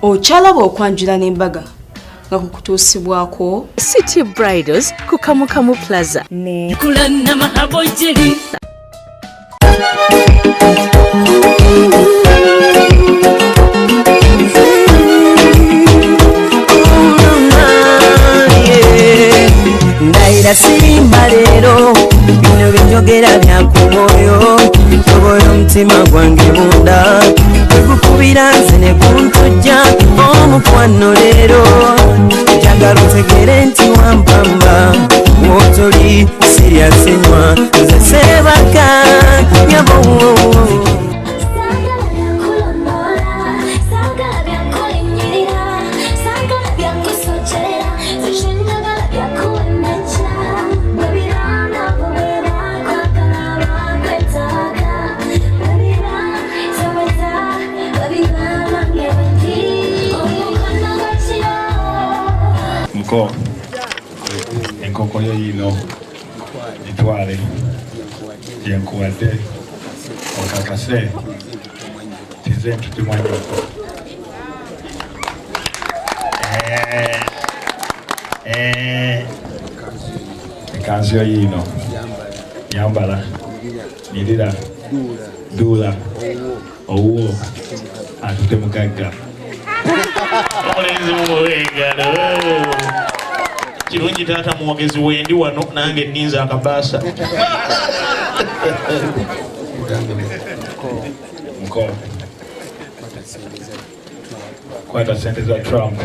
Ochalaba okwanjula n'embaga nga kukutuusibwako City Bridals ku Kamukamu Plaza ne Kulana mahabojeri Ndaira sirimba lero bino binyogera byakumoyo toboyo mutima gwange munda ekukubira nze ne kuntujja omukwano lero njagala otegere nti wampamba wotoli siryasenywa nze sebaka nyabo enkoko yo yino itwale yenkuwadde okakase tize ntutimwanyoko ekanzu yo yino yambala nyirira dula owuwo atute mugagga omulenzi muwegano kirungi taata mwogezi wendi wano nange ninza akabaasa muko kwata sente za Trump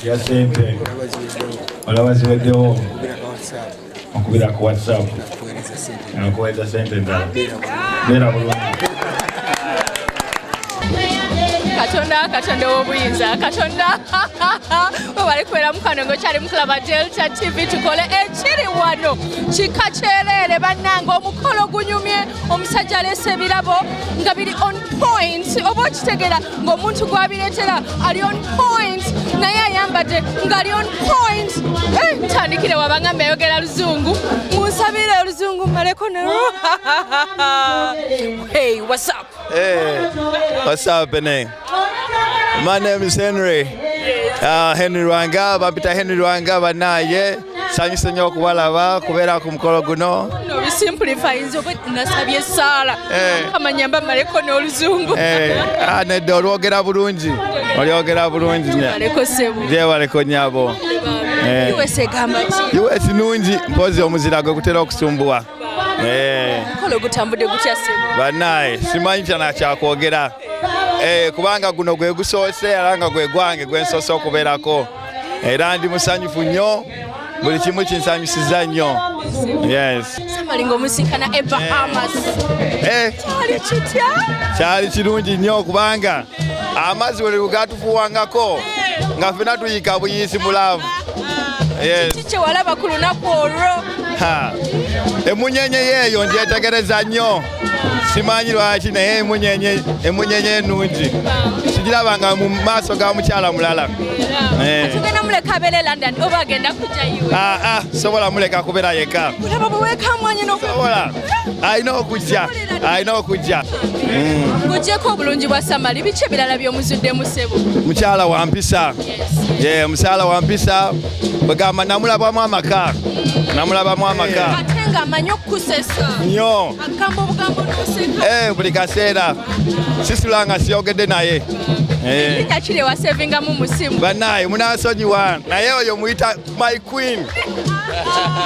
ya sente olaba ziweddewo okubira ku WhatsApp nakuweza sente ndala beera bulungi Katonda w'obuyinza Katonda webali kubeera mukanongo kyali mukulaba Delta TV tukole ekiri wano kika kyerere bannange omukolo gunyumye omusajja aleese ebirabo nga biri on point oba okitegeera ng'omuntu gwabireetera ali on point naye ayambadde ng'ali on point ntandikire wabanga mbayogera luzungu munsabire oluzungu mmaleko ne hey what's up What's happening? My name is Henry. Henry Rwanga, bampita Henry Rwanga banaye. Sanyuse nnyo okubalaba kubeera ku mukolo guno. No bisimplify nzo bwe nasabye Sala. Amanyamba maleko n'oluzungu. Nedda olwogera bulungi. Olyogera bulungi nnyo. Maleko sebo. Je baleko nyabo. US egamba ki? US nungi mpozi omuzira gwe gutera okusumbuwa. Mukolo gutambudde gutya sebo. Banaye simanyi kyana kyakwogera. Kubanga guno gwe gusoose era nga gwe gwange gwe nsoose okubeerako era ndi musanyufu nnyo buli kimu kinsanyusiza nnyo. Yes. Samalingo omusinkana Bahamas. Kyali kitya? Kyali kirungi nnyo kubanga amazzi bwe gatufuwangako nga ffenna tuyika buyisi mu laavu. Yes. Kiki kye walaba ku lunaku olwo? Emunyenye yeeyo ndyetegereza nnyo. Simanyi lwaki naye emunyenye ennungi sigirabanga mu maaso ga mukyala mulala. Tugenda muleka abeere London oba agenda kujja iwe? Sobola muleka kubeera yekka. Olaba bwe weekamwanye sobola alina okujja. Ng'oggyeko obulungi bwa Samali biki ebirala by'omuzuddemu ssebo? Mukyala wa mpisa. Mukyala wa mpisa bwegamba namulabamu amaka. Ate ng'amanyi okukusesa nnyo agamba obugambo n'oseka. Buli kaseera sisula nga siyogedde naye. Linnya kiri wasevingamu mu simu. Bannaye munansonyiwa naye oyo muyita my queen.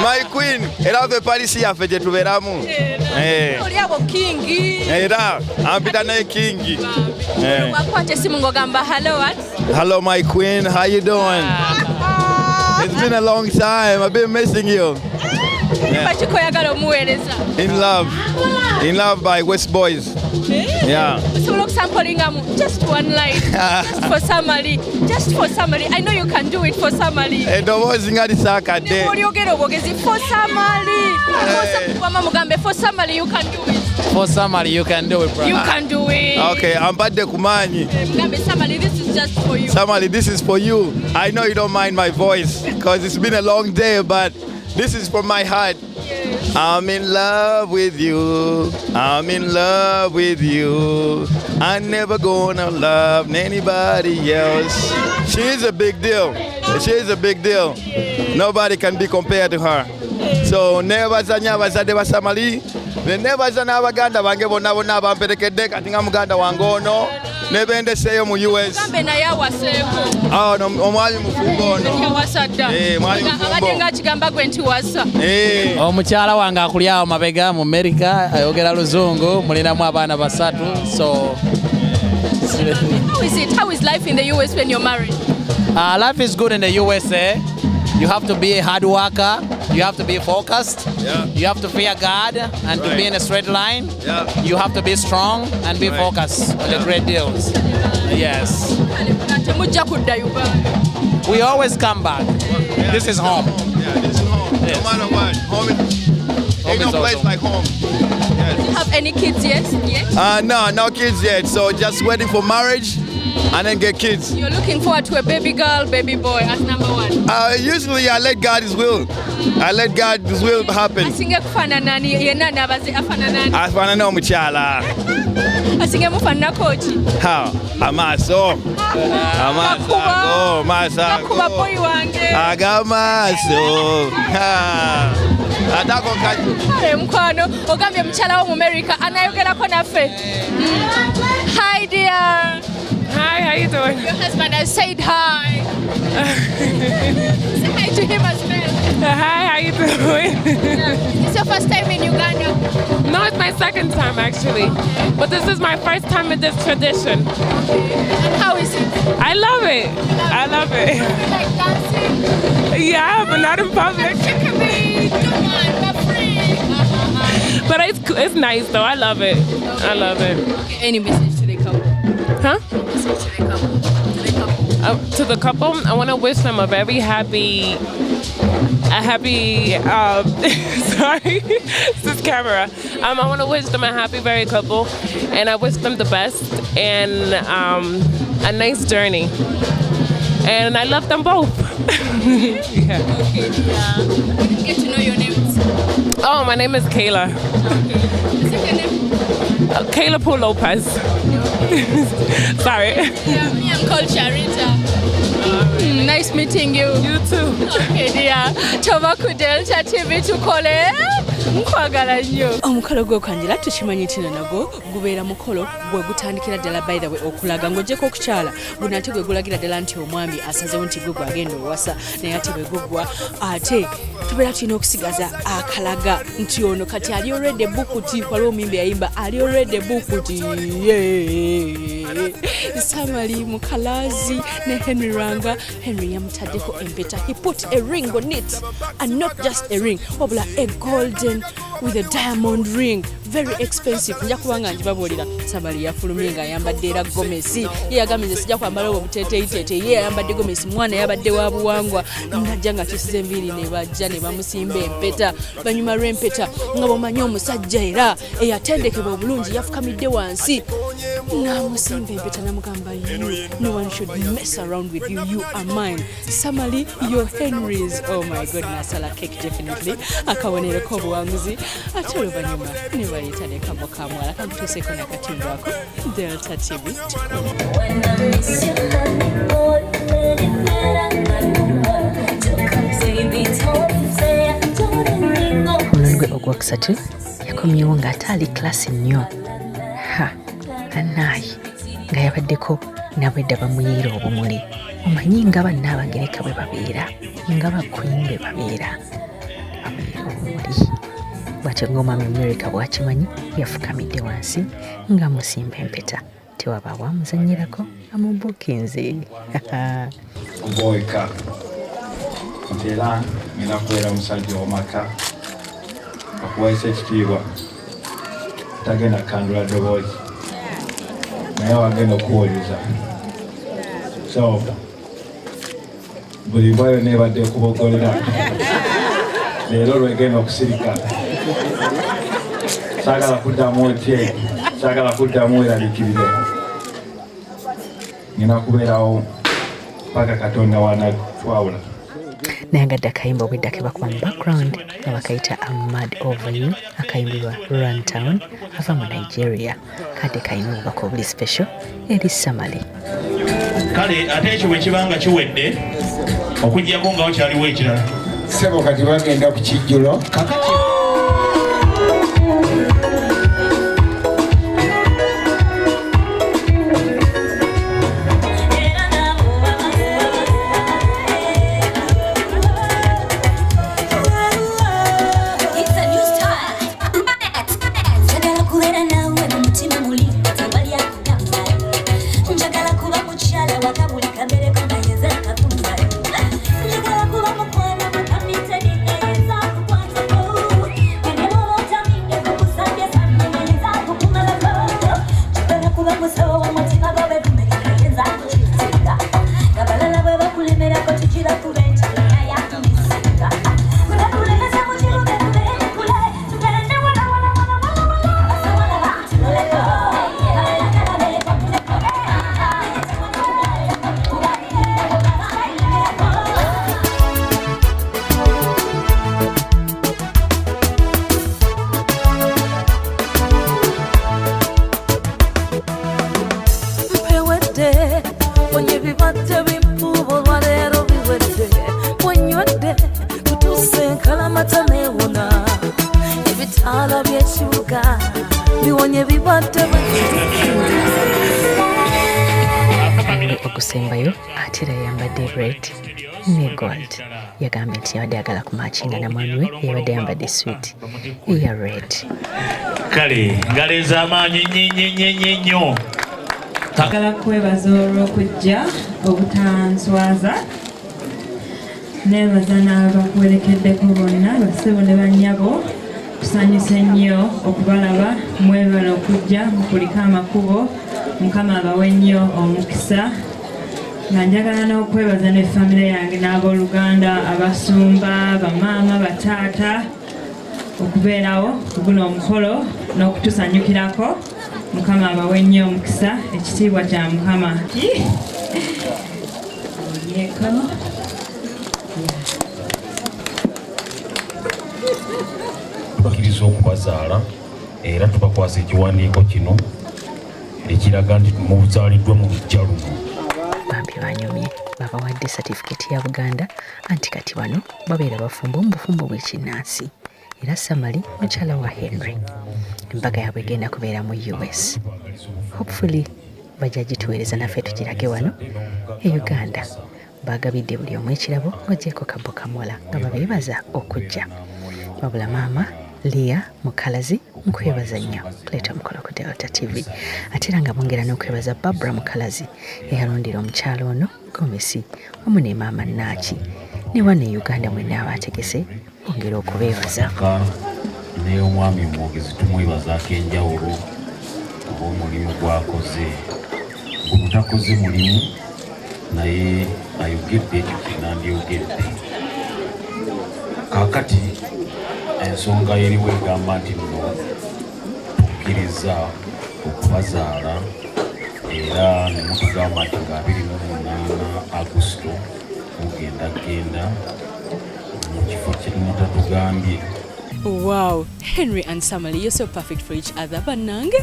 My queen era ve Parisi yaffe gye tubeeramu. Oli abo kingi. Era ampita naye kingi. Wakwata esimu ng'ogamba hello what? Hello my queen, how you doing? It's been a long time. I've been missing you. In Love by West Boys. Yeah. Just one line. Just for summary. I know you can do it for summary. For summary you can do it. For summary you can do it, bro. You can do it. Okay, I'm Badde Kumanyi. Summary, this is just for you. Summary, this is for you. I know you don't mind my voice because it's been a long day, but this is from my heart. Yes. I'm in love with you. I'm in love with you. I'm never gonna love anybody else. She's a big deal. She's a big deal. Nobody can be compared to her. So never zanya bazade basamali. Never zana abaganda bange bonna bonna bamperekedde kati nga muganda wange ono nebende seyo mu US. Kambe na yawaseeko. No omwali mufumbo ono. Yawasadda. Mwali mufumbo. Abadde nga kigamba gwe nti wasa. Omukyala wange akuli awo mabega mu America ayogera luzungu mulinamu abaana basatu so How is life in the US when you're married? Life is good in the USA. You have to be a hard worker. You have to be focused. Yeah. You have to fear God and to be in a straight line. Yeah. You have to be strong and be focused on the great deals. Yes. We always come back. This is home. Yeah, this is home. Yes. No matter what. Home ain't no place awesome. like home. Yes. Do you have any kids yet? No kids yet. So just waiting for marriage and then get kids. You're looking forward to a baby girl, baby boy as number one. Usually I let God's will. I let God's will happen. Asinge kufanana ni yenna nabaze afanana. Afanana omukyala. Asinge mufanana kochi. How? Amaso. Nakuba boy wange. Agamaso. Atako kati. Ale mkwano ogambye mukyala wo mu America anayogerako naffe. Hi dear. Hi, how you doing? Your husband has said hi. Say hi to him as well. Hi, how you doing? It's your first time in Uganda? No, it's my second time actually. But this is my first time in this tradition. And how is it? I love it. I love it. You like dancing? Yeah, but not in public. Come on, we're free. But it's nice though. I love it. I love it. Okay, any message to the couple? Huh? Message to the couple. To the couple, I want to wish them a very happy, sorry, this camera. I want to wish them a happy married couple, and I wish them the best and a nice journey. And I love them both. Yeah. Okay. I didn't get to know your names. Oh, my name is Kayla. Okay. Second name? Kayla Paul Lopez. Sorry. Yeah, me, I'm called Charita. Nice meeting you. You too. Okay, dear. Tova ku Delta TV tukole. Nkwagala nnyo. Omukolo gw'okwanjira tukimanyi tina nagwo gubeera mukolo gwe gutandikira ddala by the way okulaga ng'ogyeko okukyala guno ate gwe gulagira ddala nti omwami asazewo nti gwe gwagenda owasa naye ate bwe gugwa ate tubeera tulina okusigaza akalaga nti ono kati ali already bukuti waliwo omuyimbi yayimba ali already bukuti Samali Mukalazi ne Henry Ranga. Henry yamutaddeko empeta. He put a ring on it, and not just a ring, wabula a golden with a diamond ring. Very expensive. Nja kubanga njibabolira Samali yafulumye nga yambadde era gomesi. Ye yagambye sijja kwambala obuteteitete. Ye yambadde gomesi mwana yabadde wa buwangwa. Najja nga kisize enviiri ne bajja ne bamusimba empeta. Banyuma lw'empeta nga bomanyi omusajja era eyatendekebwa obulungi yafukamidde wansi. Namusimba empeta namugamba you. No one should mess around with you. You are mine. Samali, you're Henry's. Oh my goodness, ala cake definitely. Akabonereko obuwanguzi. Ate oluvanyuma ne bayita ne kamo kamwala kamutuuseko n'akatimba ako Delta TV. Omulundi gwe ogwokusatu yakomyewo ng'ate ali klasi nnyo. Anaayi nga yabaddeko n'abwedda bamuyiira obumuli. Omanyi nga bannaabagereka bwe babeera nga baqueen bwe babeera bamuyiira obumuli. Bw'atyo ng'omwami America bw'akimanyi yafukamidde wansi ng'amusimba empeta. Tewabaawo amuzannyirako amubukinze. Oboyeka nti era ngenda kubeera omusajja w'omaka akuwaisa ekitiibwa tagenda kukandula ddoboozi naye wagenda okuwuliza so buli bwayo neebadde kubogolera leero lwegenda okusirika saagala kuddamu otye saagala kuddamu eraliikirire ngenda kubeerawo paka Katonda wanatwawula. naye ngadde akayimba obwedda ke bakuba mu background nga bakayita Mad Over You akayimbibwa Runtown ava mu Nigeria kadde kayina obubaka obuli special eri Samali. Kale ate ekyo bwe kibanga kiwedde okujjako nga wakyaliwo ekirala Sebo kati bagenda ku kijjulo kakati okusembayo atera yambadde red ne gold yagambye nti yabadde ayagala kumakinga na mwami we yabadde yambadde suit eya red. Kale ngalo ez'amaanyi nnyo Njagala kwebaza olw'okujja obutanswaza neebaza n'abakuwerekeddeko bonna basebo ne bannyabo tusanyuse nnyo okubalaba mwebala okujja mukuliko amakubo Mukama abawe nnyo omukisa nga njagala n'okwebaza ne famire yange n'abooluganda abasumba bamaama bataata okubeerawo guno omukolo n'okutusanyukirako Mukama abawe nnyo omukisa ekitiibwa kya Mukama tubakiriza okubazaala era tubakwasa ekiwandiiko kino ekiraga nti mubuzaaliddwa mu lujja luno. Bambi banyumye babawadde satifikeeti ya Buganda anti kati wano babeera bafumbo mu bufumbo bw'ekinnansi era Samali mukyala wa Henry. Embaga yaabwe egenda kubeera mu US. Hopefully bajja gituweereza naffe tugirage wano e Uganda. Bagabidde buli omu ekirabo ng'ogyeko Kabo Kamola nga babeebaza okujja. Wabula maama Leah Mukalazi nkwebaza nnyo kuleeta omukolo ku Delta TV. Ate era nga bongera n'okwebaza Barbara Mukalazi eyalondera omukyalo ono Gomesi wamu ne maama Naaki. Ne wano e Uganda mwenna abategese bongera okubeebaza. Ne omwami omwogezi tumwebazaako enjawulo olw'omulimu gwakoze. Guno takoze mulimu naye ayogedde ekyo kinandyogedde. Kaakati ensonga eriwo egamba nti nno tukkiriza okubazaala era ne mutugamba nti nga 28 Augusito mugendagenda mu kifo kye mutatugambye. Wow, Henry and Samali, you're so perfect for each other. Banange.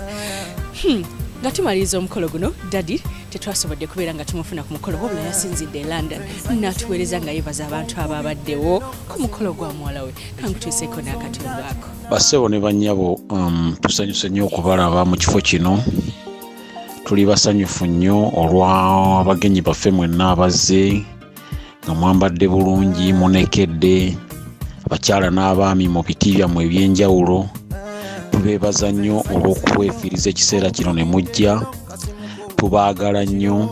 Nga tumaliriza omukolo guno, Daddy tetwasobodde kubeera nga tumufuna ku mukolo wabula yasinzidde London n'atuweereza nga yeebaza abantu ababaddewo ku mukolo gwa muwala we. Kankutuuseeko n'akatundu ako. Bassebo ne bannyabo tusanyuse nnyo okubalaba mu kifo kino. Tuli basanyufu nnyo olw'abagenyi baffe mwenna abazze nga mwambadde bulungi munekedde abakyala n'abaami mu biti byammwe eby'enjawulo. Tubeebaza nnyo olw'okwefiiriza ekiseera kino ne mujja. Tubaagala nnyo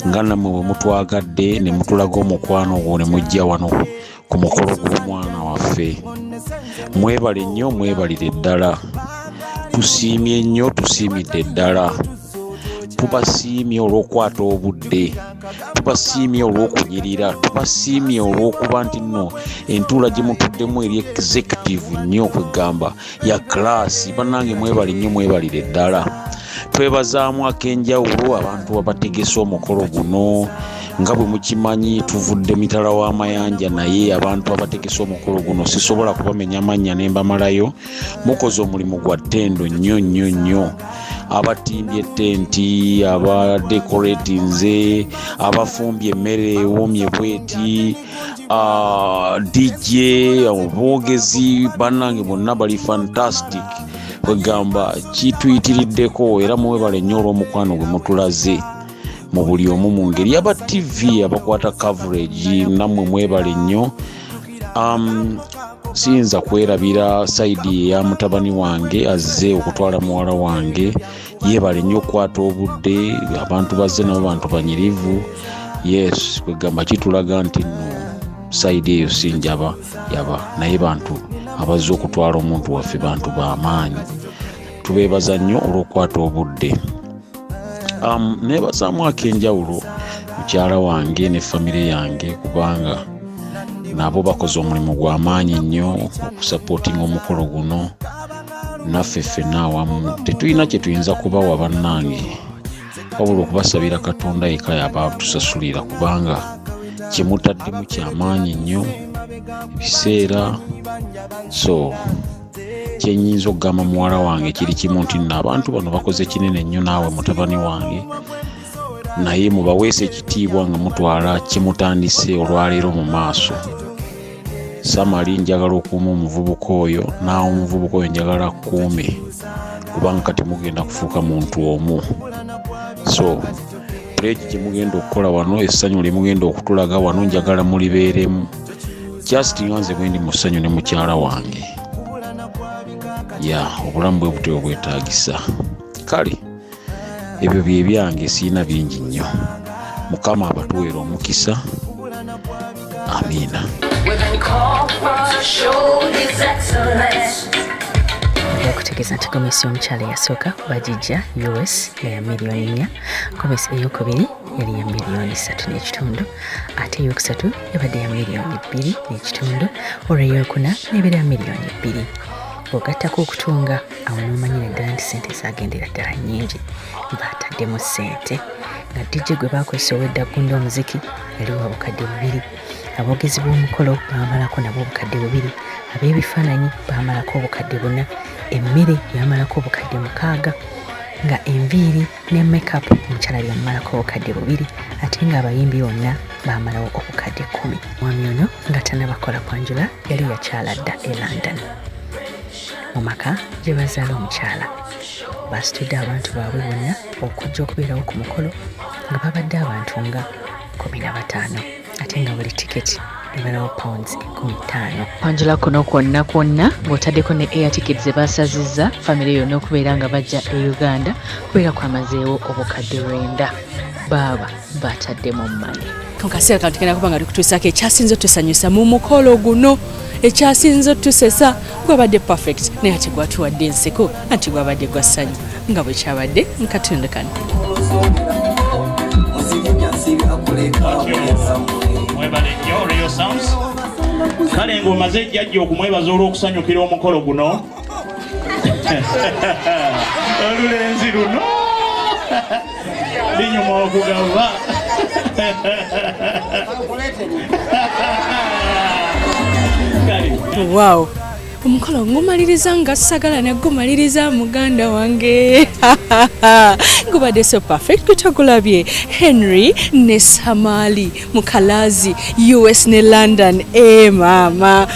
nga nammwe bwe mutwagadde ne mutulaga omukwano ogwo ne mujja wano ku mukolo gw'omwana waffe. Mwebale nnyo, mwebalire ddala. Tusiimye nnyo, tusiimidde ddala. Tubasiimye olw'okwata obudde. Tubasiimye olw'okunyirira. Tubasiimye olw'okuba nti nno entuula gye mutuddemu eri executive nnyo kwegamba ya class. Bannange mwebale nnyo, mwebalire ddala. Twebazaamu ak'enjawulo abantu abategese omukolo guno nga bwe mukimanyi tuvudde mitala w'amayanja naye abantu abategese omukolo guno sisobola kubamenya amannya ne mbamalayo. Mukoze omulimu gwa ttendo nnyo abatimbye tenti, abadecoratinze, abafumbye emmere ewoomye bweti, DJ, aboogezi bannange bonna bali fantastic. Kwegamba kituyitiriddeko era muwebale nnyo olw'omukwano gwe mutulaze mu buli omu mu ngeri. Aba TV abakwata coverage nammwe mwebale nnyo. Siyinza kwerabira saidi ya mutabani wange azze okutwala muwala wange. Yebale nnyo okukwata obudde, abantu bazze nabo bantu banyirivu. Yes, kwegamba kitulaga nti no saidi eyo sinjaba yaba naye bantu abazze okutwala omuntu waffe bantu b'amaanyi. Tubeebaza nnyo olw'okukwata obudde. Neebazaamu ak'enjawulo mukyala wange ne famire yange kubanga nabo bakoze omulimu gw'amaanyi nnyo okusapootinga omukolo guno. Naffe ffenna awamu tetulina kye tuyinza kubawa bannange wabula okubasabira Katonda yekka yaba tusasulira kubanga kye mutaddemu ky'amaanyi nnyo ebiseera. So kyenyinza okugamba muwala wange kiri kimu nti nno abantu bano bakoze kinene nnyo naawe mutabani wange, naye mubaweesa ekitiibwa nga mutwala kimutandise olwaleero mu maaso. Samali njagala okuuma omuvubuka oyo naawe omuvubuka oyo njagala kuume kubanga kati mugenda kufuuka muntu omu. So pledge gye mugenda okukola wano, essanyu lye mugenda okutulaga wano njagala mulibeeremu. Just nga nze bwe ndi mu ssanyu ne mukyala wange. Obulamu bwe butyo bwetaagisa. Kale ebyo bye byange siina bingi nnyo. Mukama abatuweera omukisa. Amiina. Okutegeeza nti gomesi omukyala eyasooka bagijja US ya miliyoni 4, gomesi eyokubiri yali ya miliyoni 3.5, ate eyokusatu yabadde ya miliyoni 2.5, olwo eyokuna nebeera ya miliyoni 2. Bw'ogattako okutunga awo n'omanyira ddala nti ssente zaagendera ddala nnyingi, baataddemu ssente. Nga DJ gwe baakozesa ow'edda gunda omuziki yali wa bukadde 2, aboogezi b'omukolo baamalako nabo obukadde 2, ab'ebifaananyi baamalako obukadde 4, emmere yamalako obukadde 6, nga enviiri ne make-up omukyala byamalako obukadde 2, ate ng'abayimbi bonna baamalawo obukadde 10. Mwami ono nga tannabakola kwanjula yali yakyala dda e London. Mu maka gye bazaala omukyala basitudde abantu baabwe bonna okujja okubeerawo ku mukolo nga babadde abantu nga 15, ate nga buli tiketi ebalawo pounds 15. Kwanjula kuno kwonna ng'otaddeko ne air tickets ze baasazizza famire yonna okubeera nga bajja e Uganda kubeera kwamazeewo obukadde 9 baaba baataddemu mmane. Mu kaseera kano tugenda kuba nga tukutuusaako ekyasinze otusanyusa mu mukolo guno, ekyasinze otusesa gwabadde perfect naye ate gwatuwadde enseko anti gwabadde gwa ssanyu nga bwe kyabadde mu katundu kano. Mwebale nnyo Rio Sounds. Kale ng'omaze jjajja okumwebaza olw'okusanyukira omukolo guno. Olulenzi luno linyuma okugava. Wow, omukolo ngumaliriza nga sagala nagumaliriza muganda wange. Gubadde so perfect kutagulabye Henry ne Samali mukalazi US ne London. Mama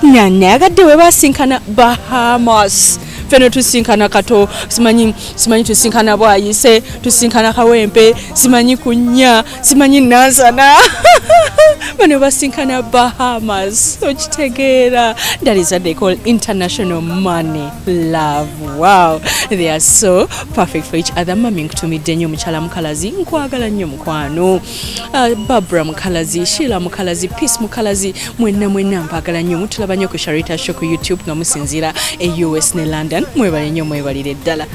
nyanya yagadde we basinkana Bahamas. Feno tusinkana kato simanyi tusinkana bwayise tusinkana kawempe simanyi kunya simanyi nazana bano basinkana Bahamas. Okitegeera that is what they call international money love. Wow, they are so perfect for each other. Mami nkutumidde nnyo mukyala mukalazi nkwagala nnyo mukwano. Barbara mukalazi, Sheila mukalazi, Peace mukalazi, mwenna mpagala nnyo. Mutulaba nnyo ku Sharita Show ku YouTube nga musinzira e US ne London. Mwebale nnyo mwebalire ddala.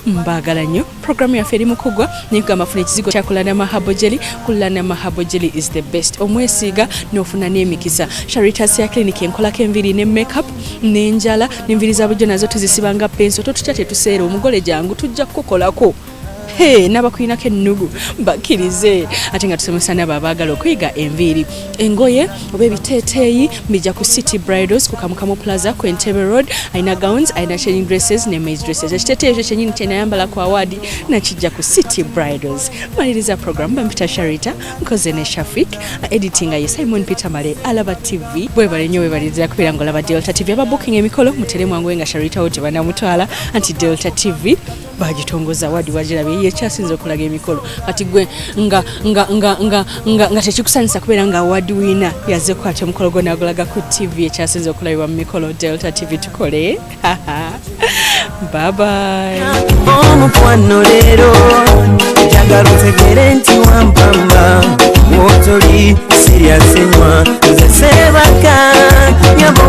Mbagala nnyo. Programu yaffe eri mu kugwa naye kugamba funa ekizigo kya Kulana Mahabo Jelly. Kulana Mahabo Jelly is the best. Omwesiiga n'ofuna n'emikisa. Charitas ya clinic enkolako enviiri ne make-up n'enjala n'enviiri za bulijjo nazo tuzisibanga penso. Totutya tetuseera omugole jangu tujja kukolako. n'abakulinako ennugu bakkirize ate nga tusomesa nabo abaagala okuyiga enviiri engoye oba ebiteeteeyi mbijja ku City Bridals ku Kamukamu Plaza ku Entebbe Road alina gowns alina changing dresses ne maize dresses ekiteeteeyi ekyo kyennyini kyenayambala ku awadi nakijja ku City Bridals maliriza program bampita Sharita nkoze ne Shafik editing ye Simon Peter Male alaba TV bwebale nnyo webaliriza kubeera ng'olaba Delta TV ababooking emikolo muteremu wangu nga Sharita oti banamutwala anti Delta TV bagitongoza wadi wagirabye ye kyasinze okulaga emikolo kati gwe nga tekikusanyusa kubeera nga wadi wina yazze kwatya omukolo gonna agulaga ku TV ekyasinze okulabibwa mu mikolo Delta TV tukole bye bye omukwano leero njagala otegere nti wampamba wotoli siriasenywa nze sebaka nyabo